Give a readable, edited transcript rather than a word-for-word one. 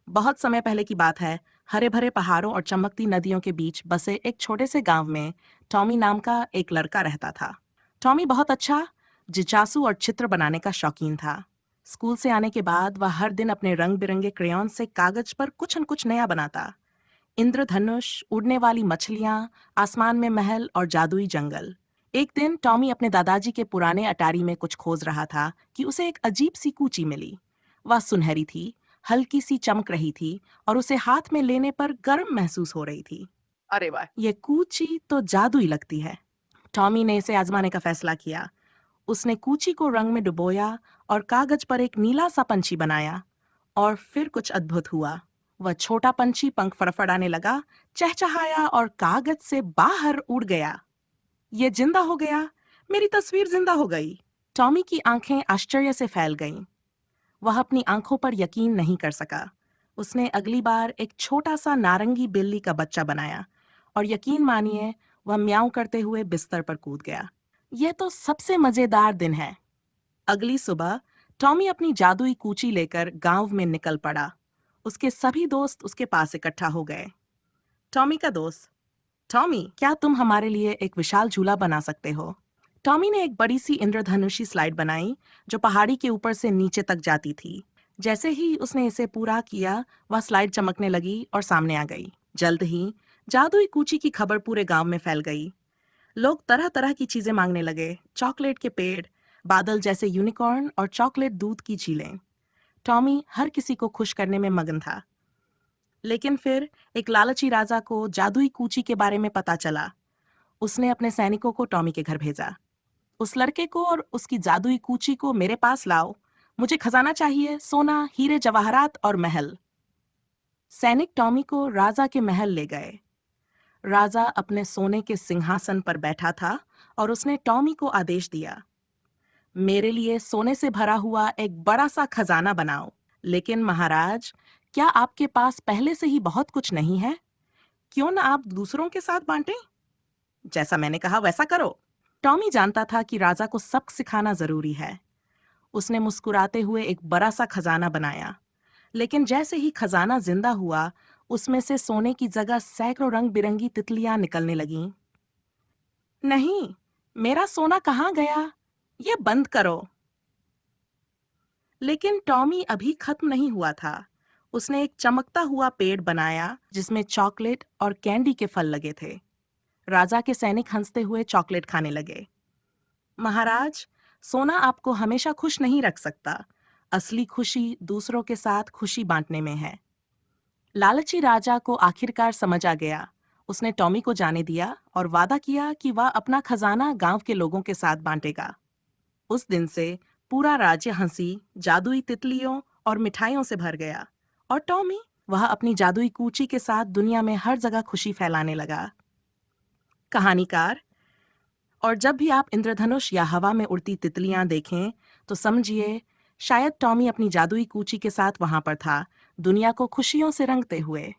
बहुत समय पहले की बात है। हरे भरे पहाड़ों और चमकती नदियों के बीच बसे एक छोटे से गांव में टॉमी नाम का एक लड़का रहता था। टॉमी बहुत अच्छा जिज्ञासु और चित्र बनाने का शौकीन था। स्कूल से आने के बाद वह हर दिन अपने रंग बिरंगे क्रेयॉन से कागज पर कुछ न कुछ नया बनाता। इंद्रधनुष, उड़ने वाली मछलियां, आसमान में महल और जादुई जंगल। एक दिन टॉमी अपने दादाजी के पुराने अटारी में कुछ खोज रहा था कि उसे एक अजीब सी कूची मिली। वह सुनहरी थी, हल्की सी चमक रही थी और उसे हाथ में लेने पर गर्म महसूस हो रही थी। अरे वाह! ये कूची तो जादुई लगती है। टॉमी ने इसे आजमाने का फैसला किया। उसने कूची को रंग में डुबोया और कागज पर एक नीला सा पंछी बनाया। और फिर कुछ अद्भुत हुआ। वह छोटा पंछी पंख फड़फड़ाने लगा, चहचहाया और कागज से बाहर उड़ गया। ये जिंदा हो गया। मेरी तस्वीर जिंदा हो गई। टॉमी की आंखें आश्चर्य से फैल गईं। वह अपनी आंखों पर यकीन नहीं कर सका। उसने अगली बार एक छोटा सा नारंगी बिल्ली का बच्चा बनाया और यकीन मानिए वह म्याऊं करते हुए बिस्तर पर कूद गया। यह तो सबसे मजेदार दिन है। अगली सुबह टॉमी अपनी जादुई कूची लेकर गांव में निकल पड़ा। उसके सभी दोस्त उसके पास इकट्ठा हो गए। टॉमी का दोस्त, टॉमी, क्या तुम हमारे लिए एक विशाल झूला बना सकते हो? टॉमी ने एक बड़ी सी इंद्रधनुषी स्लाइड बनाई जो पहाड़ी के ऊपर से नीचे तक जाती थी। जैसे ही उसने इसे पूरा किया, वह स्लाइड चमकने लगी और सामने आ गई। जल्द ही जादुई कूची की खबर पूरे गांव में फैल गई। लोग तरह तरह की चीजें मांगने लगे, चॉकलेट के पेड़, बादल जैसे यूनिकॉर्न और चॉकलेट दूध की झीलें। टॉमी हर किसी को खुश करने में मगन था। लेकिन फिर एक लालची राजा को जादुई कूची के बारे में पता चला। उसने अपने सैनिकों को टॉमी के घर भेजा। उस लड़के को और उसकी जादुई कूची को मेरे पास लाओ। मुझे खजाना चाहिए, सोना, हीरे जवाहरात और महल। सैनिक टॉमी को राजा के महल ले गए। राजा अपने सोने के सिंहासन पर बैठा था और उसने टॉमी को आदेश दिया, मेरे लिए सोने से भरा हुआ एक बड़ा सा खजाना बनाओ। लेकिन महाराज, क्या आपके पास पहले से ही बहुत कुछ नहीं है? क्यों ना आप दूसरों के साथ बांटें? जैसा मैंने कहा वैसा करो। टॉमी जानता था कि राजा को सबक सिखाना जरूरी है। उसने मुस्कुराते हुए एक बड़ा सा खजाना बनाया। लेकिन जैसे ही खजाना जिंदा हुआ, उसमें से सोने की जगह सैकड़ों रंग बिरंगी तितलियां निकलने लगीं। नहीं, मेरा सोना कहाँ गया? ये बंद करो। लेकिन टॉमी अभी खत्म नहीं हुआ था। उसने एक चमकता हुआ पेड़ बनाया जिसमें चॉकलेट और कैंडी के फल लगे थे। राजा के सैनिक हंसते हुए चॉकलेट खाने लगे। महाराज, सोना आपको हमेशा खुश नहीं रख सकता। असली खुशी दूसरों के साथ खुशी बांटने में है। लालची राजा को आखिरकार समझ आ गया। उसने टॉमी को जाने दिया और वादा किया कि वह अपना खजाना गांव के लोगों के साथ बांटेगा। उस दिन से पूरा राज्य हंसी, जादुई तितलियों और मिठाइयों से भर गया। और टॉमी, वह अपनी जादुई कूची के साथ दुनिया में हर जगह खुशी फैलाने लगा। कहानीकार, और जब भी आप इंद्रधनुष या हवा में उड़ती तितलियां देखें, तो समझिए शायद टॉमी अपनी जादुई कूची के साथ वहां पर था, दुनिया को खुशियों से रंगते हुए।